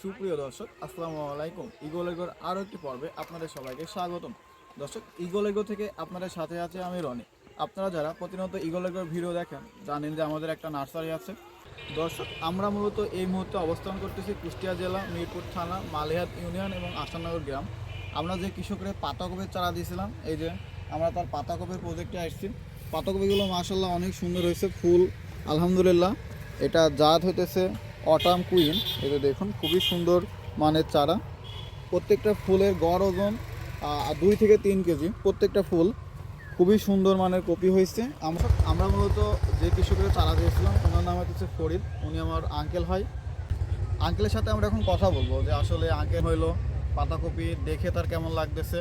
সুপ্রিয় দর্শক, আসসালামু আলাইকুম। ইগল এগোর আরও একটি পর্বে আপনাদের সবাইকে স্বাগতম। দর্শক, ইগল এগো থেকে আপনাদের সাথে আছে আমি রনি। আপনারা যারা প্রতিনিয়ত ইগল এগোর ভিডিও দেখেন জানেন যে আমাদের একটা নার্সারি আছে। দর্শক, আমরা মূলত এই মুহূর্তে অবস্থান করতেছি কুষ্টিয়া জেলা মিরপুর থানা মালিহাট ইউনিয়ন এবং আসাননগর গ্রাম। আমরা যে কৃষকের পাতাকপির চারা দিয়েছিলাম, এই যে আমরা তার পাতাকপির প্রজেক্টে আসছি। পাতাকপিগুলো মাশাআল্লাহ অনেক সুন্দর হয়েছে, ফুল আলহামদুলিল্লাহ। এটা জাত হইতেছে অটাম কুইন। এটা দেখুন খুবই সুন্দর মানের চারা। প্রত্যেকটা ফুলের গড় ওজন 2 থেকে 3 কেজি। প্রত্যেকটা ফুল খুবই সুন্দর মানের কপি হয়েছে। আমরা মূলত যে কৃষকের চারা দিয়েছিলাম ওনার নাম হচ্ছে ফরিদ, উনি আমার আঙ্কেল হয়। আঙ্কেলের সাথে আমরা এখন কথা বলবো যে আসলে আঙ্কেল হইলো পাতাকপি দেখে তার কেমন লাগতেছে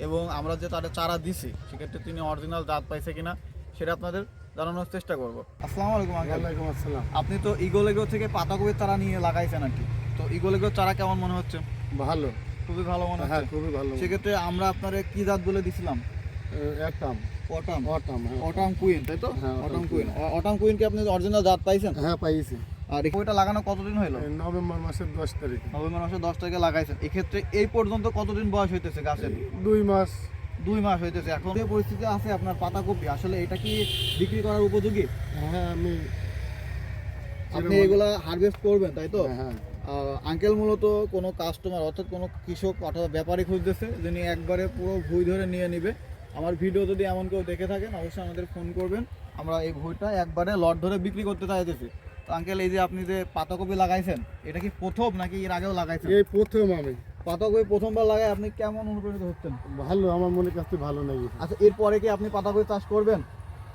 এবং আমরা যে তার চারা দিছি সেক্ষেত্রে তিনি অরিজিনাল জাত পাইছে কিনা সেটা আপনাদের জানানোর চেষ্টা করবো। আসসালামু আলাইকুম আঙ্কেল। ওয়ালাইকুম আসসালাম। আপনি তো ইগল এগ্রো থেকে পাতাকপির চারা নিয়ে লাগাইছেন আর কি, তো ইগল এগ্রোর চারা কেমন মনে হচ্ছে? ভালো, খুবই ভালো মনে হ্যাঁ হচ্ছে। খুবই ভালো। সেক্ষেত্রে আমরা আপনারে কি জাত বলে দিছিলাম? একটাম অটাম। অটাম, হ্যাঁ। অটাম কুইন, তাই তো? হ্যাঁ, অটাম কুইন। অটাম কুইন কি আপনি অরিজিনাল জাত পাইছেন? হ্যাঁ পাইছি। আর ওইটা লাগানো কতদিন হলো? নভেম্বর মাসের 10 তারিখ। নভেম্বর মাসের 10 তারিখে লাগাইছেন। এক্ষেত্রে এই পর্যন্ত কতদিন বয়স হইতেছে গাছের? 2 মাস। 2 মাস হইতেছে। এখন যে পরিস্থিতি আছে আপনার পাতাকপি, আসলে এটা কি বিক্রি করার উপযোগী? হ্যাঁ আমি আপনি এগুলা হারভেস্ট করবেন, তাই তো? হ্যাঁ। আঙ্কেল মূলত কোনো কাস্টমার অর্থাৎ কোনো কৃষক অথবা ব্যাপারী খুঁজতেছে যিনি একবারে পুরো ভুঁই ধরে নিয়ে নিবে। আমার ভিডিও যদি এমন কেউ দেখে থাকেন অবশ্যই আমাদের ফোন করবেন। আমরা এই ভুঁইটা একবারে লট ধরে বিক্রি করতে চাইতেছি। তো আঙ্কেল, এই যে আপনি যে পাতাকপি লাগাইছেন এটা কি প্রথম নাকি এর আগেও লাগাইছেন? এই প্রথম আমি পাতাকপি প্রথমবার লাগাই আপনি কেমন অনুপ্রাণিত হচ্ছেন? ভালো, আমার মনে কাছে ভালো লাগে। আচ্ছা, এরপরে কি আপনি পাতাকপি চাষ করবেন?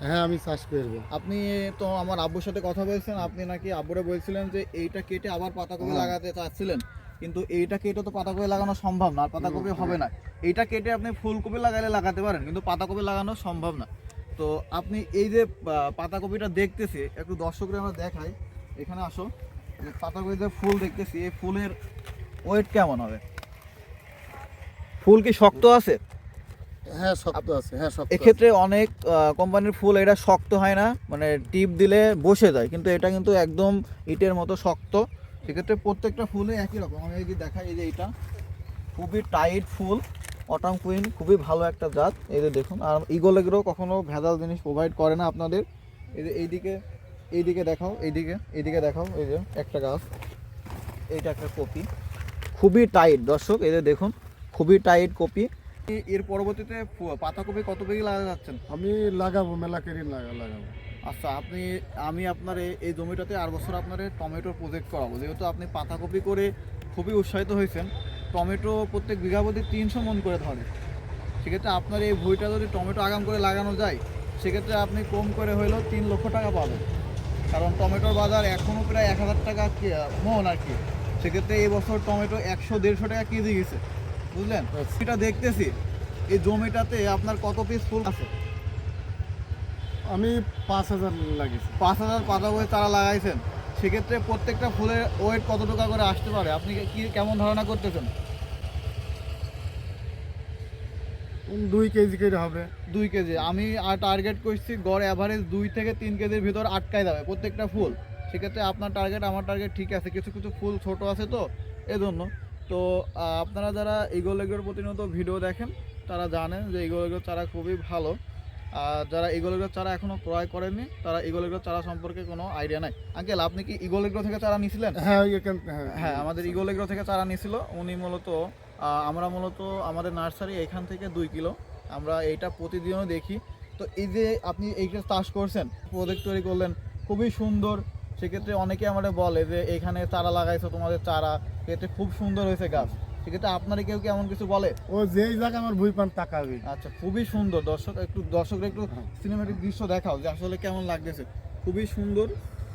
হ্যাঁ আমি চাষ করবো। আপনি তো আমার আব্বুর সাথে কথা বলছেন, আপনি নাকি আব্বুরে বলছিলেন যে এইটা কেটে আবার পাতাকপি লাগাতে চাচ্ছিলেন, কিন্তু এইটা কেটে তো পাতাকপি লাগানো সম্ভব না, আর পাতাকপি হবে না। এইটা কেটে আপনি ফুলকপি লাগাইলে লাগাতে পারেন, কিন্তু পাতাকপি লাগানো সম্ভব না। তো আপনি এই যে পাতাকপিটা দেখতেছি, একটু দর্শকরা আমরা দেখাই, এখানে আসো। পাতাকপিতে ফুল দেখতেছি, এই ফুলের ওয়েট কেমন হবে? ফুল কি শক্ত আছে? হ্যাঁ শক্ত আছে, হ্যাঁ শক্ত। এক্ষেত্রে অনেক কোম্পানির ফুল এটা শক্ত হয় না, মানে টিপ দিলে বসে যায়, কিন্তু এটা কিন্তু একদম ইটের মতো শক্ত। সেক্ষেত্রে প্রত্যেকটা ফুলে একই রকম। আমি এই যে দেখাই, এই যে এটা খুবই টাইট ফুল। অটাম কুইন খুবই ভালো একটা জাত। এই যে দেখুন, আর ইগল এগ্রো কখনো ভেজাল জিনিস প্রোভাইড করে না আপনাদের। এই যে এইদিকে দেখাও, এইদিকে দেখাও, এই যে একটা গাছ, এইটা একটা কপি, খুবই টাইট দর্শক। এই যে দেখুন, খুবই টাইট কপি। এর পরবর্তীতে পাতাকপি কত বিঘি লাগা যাচ্ছেন? আমি লাগাবো, মেলা কেরি লাগাবো। আচ্ছা, আমি আপনার এই জমিটাতে আর বছর আপনার টমেটোর প্রজেক্ট করাবো। যেহেতু আপনি পাতাকপি করে খুবই উৎসাহিত হয়েছেন, টমেটো প্রত্যেক বিঘা প্রতি 300 মন করে ধরে। সেক্ষেত্রে আপনার এই ভুঁইটা যদি টমেটো আগাম করে লাগানো যায়, সেক্ষেত্রে আপনি কম করে হলেও 3 লক্ষ টাকা পাবেন। কারণ টমেটোর বাজার এখনও প্রায় 1000 টাকা মন আর কি। সেক্ষেত্রে এই বছর টমেটো 100-150 টাকা কেজি গেছে, বুঝলেন? এটা দেখতেছি এই জমিটাতে আপনার কত পিস ফুল আছে? আমি 5000 লাগিয়েছি। 5000 পাতাকপি চারা লাগাইছেন। সেক্ষেত্রে প্রত্যেকটা ফুলের ওয়েট কত টাকা করে আসতে পারে আপনি কি কেমন ধারণা করতেছেন? 2 কেজি করে হবে। 2 কেজি। আমি আর টার্গেট করছি গড় অ্যাভারেজ 2 থেকে 3 কেজির ভিতর আটকায় যাবে প্রত্যেকটা ফুল। সেক্ষেত্রে আপনার টার্গেট আমার টার্গেট ঠিক আছে। কিছু কিছু ফুল ছোট আছে তো এজন্য। তো আপনারা যারা ইগল এগ্রোর প্রতিনিয়ত ভিডিও দেখেন তারা জানেন যে ইগল এগ্রোর চারা খুবই ভালো। আর যারা ইগল এগ্রোর চারা এখনও ক্রয় করেননি তারা ইগল এগ্রোর চারা সম্পর্কে কোনো আইডিয়া নাই। আঙ্কেল, আপনি কি ইগল এগ্রো থেকে চারা নিয়েছিলেন? হ্যাঁ হ্যাঁ, আমাদের ইগল এগ্রো থেকে চারা নিয়েছিল উনি। আমরা মূলত আমাদের নার্সারি এখান থেকে 2 কিলো। আমরা এইটা প্রতিদিনও দেখি। তো এই যে আপনি এইটা চাষ করছেন, প্রজেক্ট তৈরি করলেন, খুবই সুন্দর। সেক্ষেত্রে অনেকে আমাদের বলে যে এখানে চারা লাগাইছো, তোমাদের চারা এতে খুব সুন্দর হয়েছে গাছ। সেক্ষেত্রে আপনারা কেউ কি এমন কিছু বলে? ও যেই জায়গা আমার ভুঁই পান তাকাবে। আচ্ছা, খুবই সুন্দর। দর্শকরা একটু সিনেমেটিক দৃশ্য দেখাও যে আসলে কেমন লাগতেছে। খুবই সুন্দর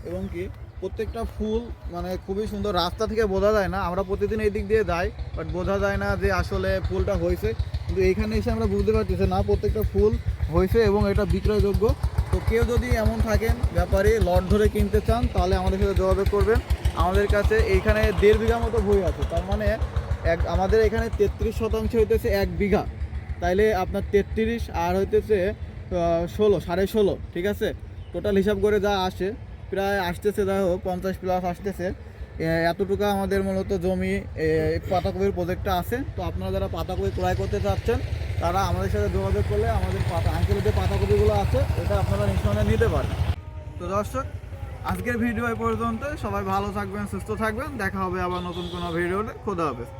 এবং কি প্রত্যেকটা ফুল মানে খুবই সুন্দর। রাস্তা থেকে বোঝা যায় না, আমরা প্রতিদিন এই দিক দিয়ে যাই, বাট বোঝা যায় না যে আসলে ফুলটা হয়েছে। কিন্তু এইখানে এসে আমরা বুঝতে পারতেছি না প্রত্যেকটা ফুল হয়েছে এবং এটা বিক্রয়যোগ্য। তো কেউ যদি এমন থাকেন ব্যাপারে লট ধরে কিনতে চান তাহলে আমাদের সাথে যোগাযোগ করবেন। আমাদের কাছে এইখানে 1.5 বিঘা মতো ভুঁই আছে, তার মানে আমাদের এখানে 33% হইতেছে 1 বিঘা। তাইলে আপনার 33 আর হইতেছে 16, 16.5, ঠিক আছে? টোটাল হিসাব করে যা আসে প্রায় আসতেছে, দেখো 50 প্লাস আসতেছে। এতটুকু আমাদের মূলত জমি পাতাকপির প্রজেক্টটা আছে। তো আপনারা যারা পাতাকপি ক্রয় করতে চাচ্ছেন তারা আমাদের সাথে যোগাযোগ করলে আমাদের আঙ্কেলের যে পাতাকপিগুলো আছে এটা আপনারা নিঃসন্দেহে নিতে পারেন। তো দর্শক, আজকের ভিডিও এই পর্যন্ত। সবাই ভালো থাকবেন, সুস্থ থাকবেন। দেখা হবে আবার নতুন কোনো ভিডিওতে। খোদা হাফেজ।